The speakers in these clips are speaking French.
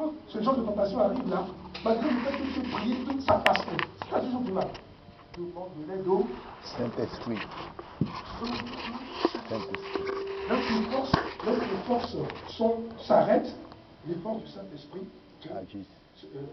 quand ce genre de tentation arrive là, malgré le fait que tu pries, tout ça passe. C'est pas toujours du mal. Demande de l'aide au Saint-Esprit. Lorsque les forces s'arrêtent, les forces du Saint-Esprit Agissent.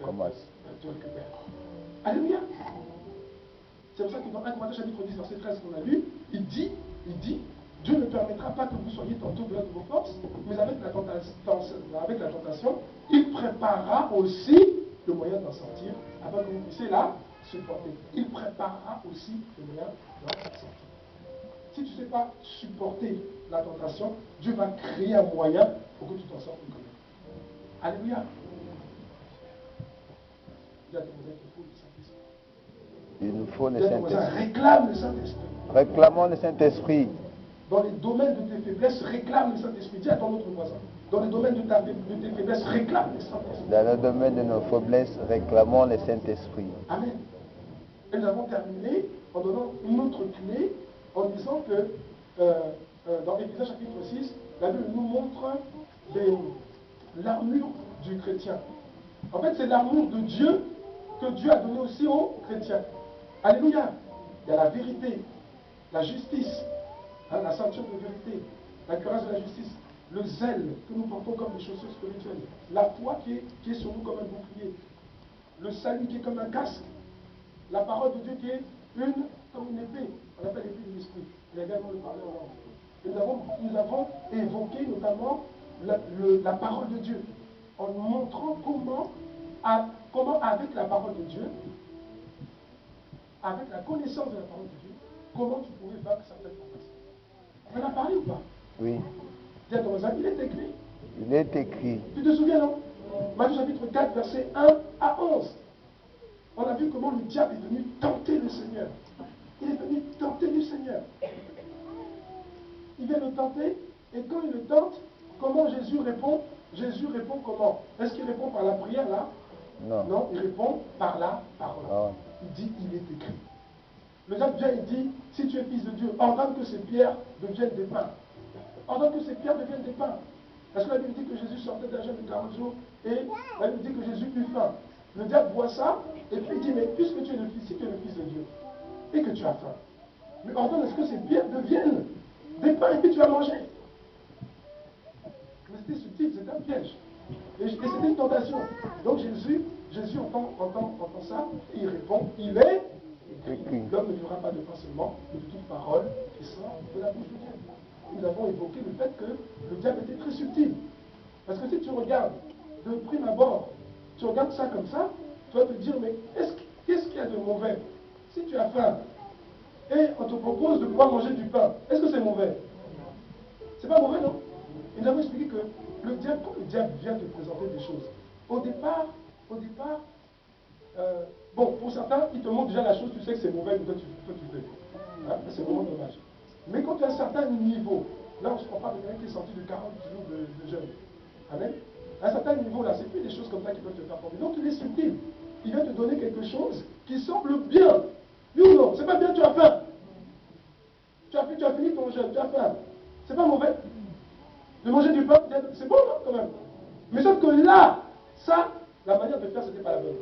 Commence. te récupèrent. Alléluia. C'est pour ça que dans 1 Corinthiens chapitre 10, verset 13 qu'on a lu, il dit, Dieu ne permettra pas que vous soyez tantôt de vos forces, mais avec la tentation, il préparera aussi le moyen d'en sortir, afin que vous puissiez la supporter. Il préparera aussi le moyen d'en sortir. Si tu ne sais pas supporter la tentation, Dieu va créer un moyen pour que tu t'en sortes quand même. Alléluia. Il nous faut le Saint-Esprit. Réclame le Saint-Esprit. Réclamons le Saint-Esprit. Dans les domaines de tes faiblesses, réclame le Saint-Esprit. Dis à ton autre voisin. Dans les domaines de tes faiblesses, réclame le Saint-Esprit. Dans le domaine de nos faiblesses, réclamons le Saint-Esprit. Amen. Et nous avons terminé en donnant une autre clé, en disant que dans Éphésiens chapitre 6, la Bible nous montre l'armure du chrétien. En fait, c'est l'armure de Dieu que Dieu a donnée aussi aux chrétiens. Alléluia. Il y a la vérité, la justice, la ceinture de vérité, la cuirasse de la justice, le zèle que nous portons comme des chaussures spirituelles, la foi qui est sur nous comme un bouclier, le salut qui est comme un casque, la parole de Dieu qui est comme une épée, on appelle l'épée de l'esprit. Il y a également le parler en langue. Nous avons évoqué notamment la parole de Dieu, en nous montrant comment avec la parole de Dieu, avec la connaissance de la parole de Dieu, comment tu pouvais vaincre certaines tentations. On en a parlé ou pas? Oui. Dis à ton voisin, il est écrit. Il est écrit. Tu te souviens, non? Matthieu chapitre 4, verset 1 à 11. On a vu comment le diable est venu tenter le Seigneur. Il est venu tenter le Seigneur. Il vient le tenter, et quand il le tente, comment Jésus répond? Jésus répond comment? Est-ce qu'il répond par la prière là? Non. Non, il répond par la parole. Oh. Il dit, il est écrit. Le diable vient et dit, si tu es fils de Dieu, ordonne que ces pierres deviennent des pains. Ordonne que ces pierres deviennent des pains. Parce que la Bible dit que Jésus sortait d'un jeûne de 40 jours, et la Bible dit que Jésus eut faim. Le diable voit ça, et puis il dit, mais puisque tu es le fils, si tu es le fils de Dieu, et que tu as faim, mais ordonne à ce que ces pierres deviennent des pains, et puis tu vas manger. Mais c'était subtil, c'était un piège. Et c'était une tentation. Donc Jésus entend ça, et il répond, il est écrit. L'homme ne vivra pas de pain seulement, mais de toute parole qui sort de la bouche de Dieu. Nous avons évoqué le fait que le diable était très subtil. Parce que si tu regardes de prime abord, tu regardes ça comme ça, tu vas te dire, mais qu'est-ce qu'il y a de mauvais? Si tu as faim, et on te propose de pouvoir manger du pain, est-ce que c'est mauvais? C'est pas mauvais, non? Et nous avons expliqué que le diable, quand le diable vient te présenter des choses, au départ, bon, pour certains, il te montre déjà la chose, tu sais que c'est mauvais, mais toi tu fais. Hein? C'est vraiment dommage. Mais quand tu as un certain niveau, là on parle de quelqu'un qui est sorti de 40 jours de jeûne. Amen. À un certain niveau, là, c'est plus des choses comme ça qui peuvent te faire tomber. Donc il est subtil. Il vient te donner quelque chose qui semble bien. Oui ou non? C'est pas bien, tu as faim. Tu as fini ton jeûne, tu as faim. C'est pas mauvais. De manger du pain, c'est bon, non, quand même. Mais sauf que là, ça, la manière de faire, c'était pas la bonne.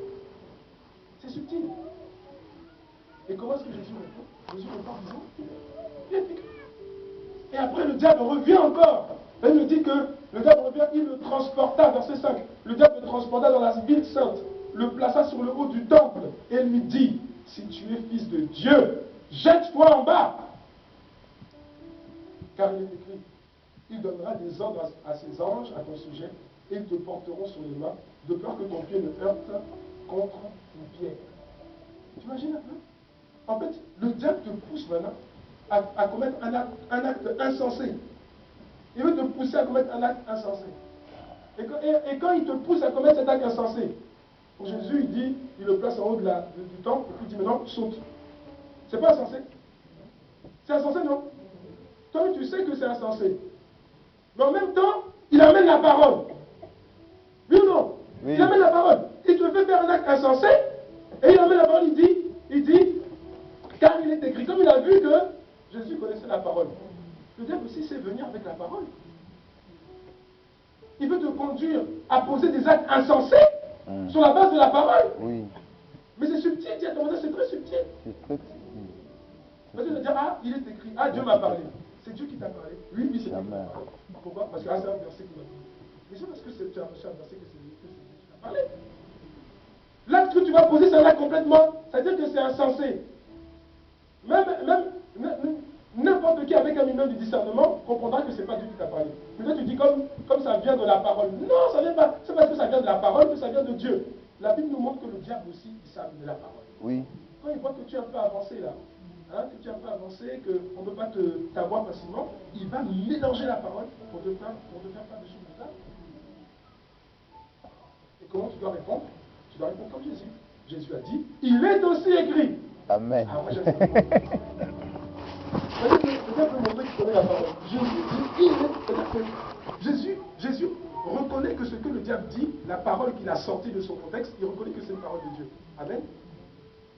C'est subtil. Et comment est-ce que Jésus répond? Jésus répond en disant, il est écrit. Et après, le diable revient encore. Elle nous dit que le diable revient, il le transporta, verset 5. Le diable le transporta dans la ville sainte, le plaça sur le haut du temple, et lui dit, si tu es fils de Dieu, jette-toi en bas. Car il est écrit, il donnera des ordres à ses anges à ton sujet, et ils te porteront sur les mains, de peur que ton pied ne heurte contre une pierre. Tu imagines un peu? En fait, le diable te pousse maintenant à commettre un acte insensé. Il veut te pousser à commettre un acte insensé. Et quand il te pousse à commettre cet acte insensé, pour Jésus, il dit, il le place en haut du temple, et puis il dit maintenant, saute. C'est pas insensé? C'est insensé, non? Toi, tu sais que c'est insensé. Mais en même temps, il amène la parole. Oui ou non? Oui. Il amène la parole. Il te fait faire un acte insensé, et il amène la parole, il dit, car il est écrit, comme il a vu que Jésus connaissait la parole. Le diable aussi sait venir avec la parole. Il veut te conduire à poser des actes insensés sur la base de la parole. Oui. Mais c'est subtil, dis à ton voisin, c'est très subtil. C'est très subtil. Parce que de dire, ah, il est écrit, ah, Dieu m'a parlé. C'est Dieu qui t'a parlé. Oui, oui, c'est Dieu qui t'a parlé. Pourquoi? Parce que c'est un verset qui m'a dit. Mais c'est parce que c'est un verset que c'est Dieu qui t'a parlé. L'acte que tu vas poser, c'est un acte complètement, c'est-à-dire que c'est insensé. Même n'importe qui avec un minimum de discernement comprendra que ce n'est pas Dieu qui t'a parlé. Mais toi tu dis comme ça vient de la parole. Non, ça vient pas. C'est parce que ça vient de la parole que ça vient de Dieu. La Bible nous montre que le diable aussi, il s'amuse de la parole. Oui. Quand il voit que tu es un peu avancé là, que tu es un peu avancé, qu'on ne peut pas t'avoir facilement, il va mélanger la parole pour te faire faire des choses bizarres. Et comment tu dois répondre? Tu dois répondre comme Jésus. Jésus a dit, il est aussi écrit. Amen. Ah, moi j'aime ça. Peut-être le monde qui connaît la parole. Jésus reconnaît que ce que le diable dit, la parole qu'il a sortie de son contexte, il reconnaît que c'est une parole de Dieu. Amen.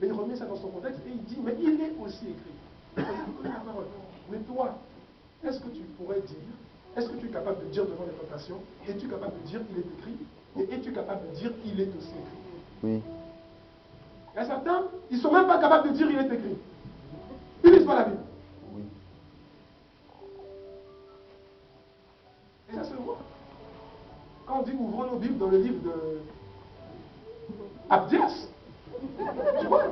Mais il remet ça dans son contexte et il dit, mais il est aussi écrit. Il reconnaît la parole. Mais toi, est-ce que tu pourrais dire, est-ce que tu es capable de dire devant les tentations, es-tu capable de dire il est écrit, et es-tu capable de dire il est aussi écrit? Oui. Il y a certains, ils ne sont même pas capables de dire il est écrit. Ils ne lisent pas la Bible. Oui. Et ça se voit. Quand on dit ouvrons nos Bibles dans le livre de Abdias, tu vois,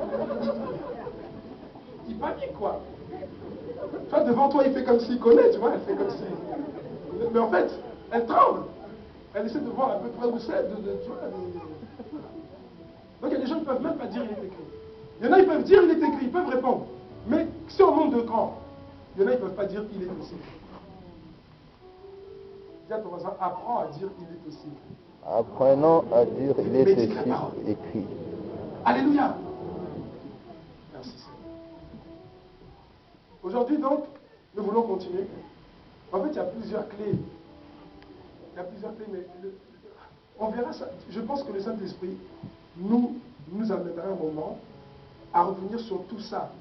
il panique quoi. Tu vois, devant toi, il fait comme s'il connaît, tu vois, elle fait comme si. Mais en fait, elle tremble. Elle essaie de voir un peu près où c'est, tu vois. Donc il y a des gens qui ne peuvent même pas dire il est écrit. Il y en a, ils peuvent dire il est écrit, ils peuvent répondre. Mais si on monte de cran, il y en a, ils ne peuvent pas dire il est aussi écrit. Dis à ton voisin, apprends à dire il est aussi écrit. Apprenons à dire il est aussi écrit. Alléluia. Merci Seigneur. Aujourd'hui donc, nous voulons continuer. En fait, il y a plusieurs clés. Il y a plusieurs clés, mais on verra ça. Je pense que le Saint-Esprit nous amènera un moment à revenir sur tout ça.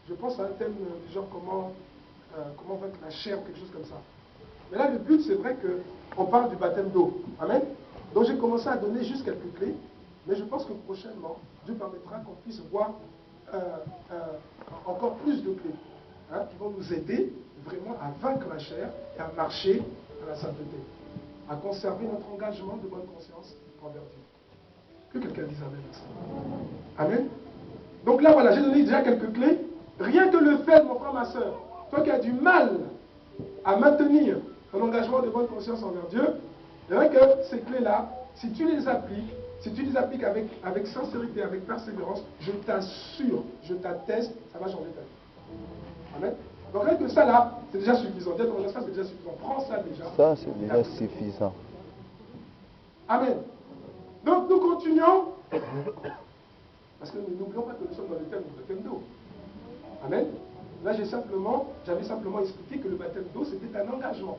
Je pense à un thème du genre comment vaincre la chair ou quelque chose comme ça. Mais là, le but, c'est vrai qu'on parle du baptême d'eau. Amen. Donc, j'ai commencé à donner juste quelques clés, mais je pense que prochainement, Dieu permettra qu'on puisse voir encore plus de clés qui vont nous aider vraiment à vaincre la chair et à marcher dans la sainteté, à conserver notre engagement de bonne conscience envers Dieu. Que quelqu'un dise Amen à ça. Amen. Donc là, voilà, j'ai donné déjà quelques clés. Rien que le fait, mon frère, ma soeur, toi qui as du mal à maintenir ton engagement de bonne conscience envers Dieu, rien que ces clés-là, si tu les appliques avec sincérité, avec persévérance, je t'assure, je t'atteste, ça va changer ta vie. Amen. Donc rien que ça là, c'est déjà suffisant. Dis à ton voisin, ça c'est déjà suffisant. Prends ça déjà. Ça c'est déjà suffisant. Amen. Donc nous continuons. Parce que nous n'oublions pas que nous sommes dans le thème du baptême d'eau. Amen. Là j'avais simplement expliqué que le baptême d'eau c'était un engagement.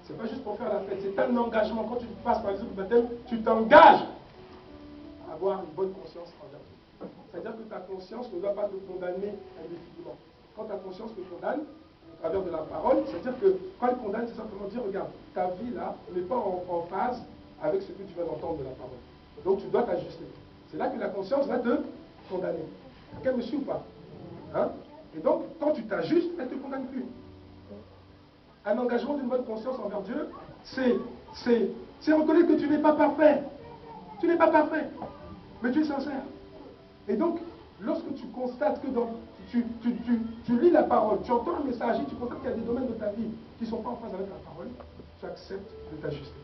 C'est pas juste pour faire la fête, c'est un engagement. Quand tu passes par exemple le baptême, tu t'engages à avoir une bonne conscience envers Dieu. C'est-à-dire que ta conscience ne doit pas te condamner indéfiniment. Quand ta conscience te condamne, au travers de la parole, c'est-à-dire que quand elle condamne, c'est simplement dire, regarde, ta vie là n'est pas en phase avec ce que tu viens d'entendre de la parole. Donc tu dois t'ajuster. C'est là que la conscience va te condamner. Quelqu'un me suit ou pas? Hein? Et donc, quand tu t'ajustes, elle ne te condamne plus. Un engagement d'une bonne conscience envers Dieu, c'est reconnaître que tu n'es pas parfait. Tu n'es pas parfait, mais tu es sincère. Et donc, lorsque tu constates que tu lis la parole, tu entends un message et tu constates qu'il y a des domaines de ta vie qui ne sont pas en phase avec la parole, tu acceptes de t'ajuster.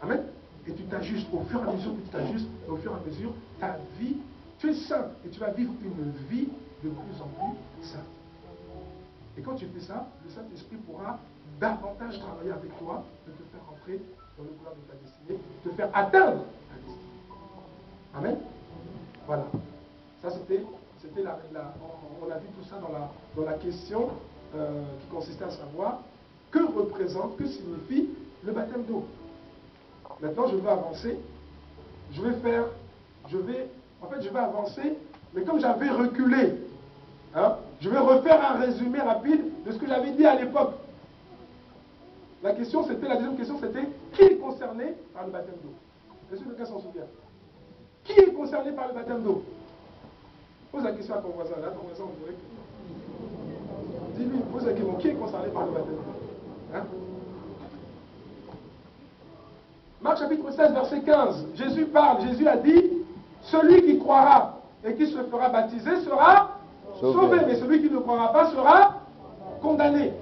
Amen. Et tu t'ajustes au fur et à mesure que tu t'ajustes, au fur et à mesure, ta vie, tu es saint et tu vas vivre une vie de plus en plus sainte. Et quand tu fais ça, le Saint-Esprit pourra davantage travailler avec toi, de te faire entrer dans le plan de ta destinée, te faire atteindre ta destinée. Amen. Voilà. Ça c'était on a vu tout ça dans la question qui consistait à savoir que signifie le baptême d'eau. Maintenant je vais avancer. Je vais avancer, mais comme j'avais reculé, je vais refaire un résumé rapide de ce que j'avais dit à l'époque. La deuxième question, c'était qui est concerné par le baptême d'eau? Est-ce que quelqu'un s'en souvient? Qui est concerné par le baptême d'eau? Pose la question à ton voisin. Là, ton voisin, on dirait que... Dis-lui, pose la question. Qui est concerné par le baptême d'eau? Hein? Marc chapitre 16, verset 15. Jésus parle. Jésus a dit, celui qui croira et qui se fera baptiser sera sauvé. Mais celui qui ne croira pas sera condamné.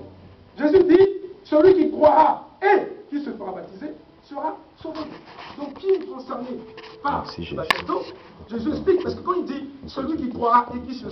Jésus dit, celui qui croira et qui se fera baptiser sera sauvé. Donc qui est concerné par le baptême d'eau? Jésus explique, parce que quand il dit celui qui croira et qui se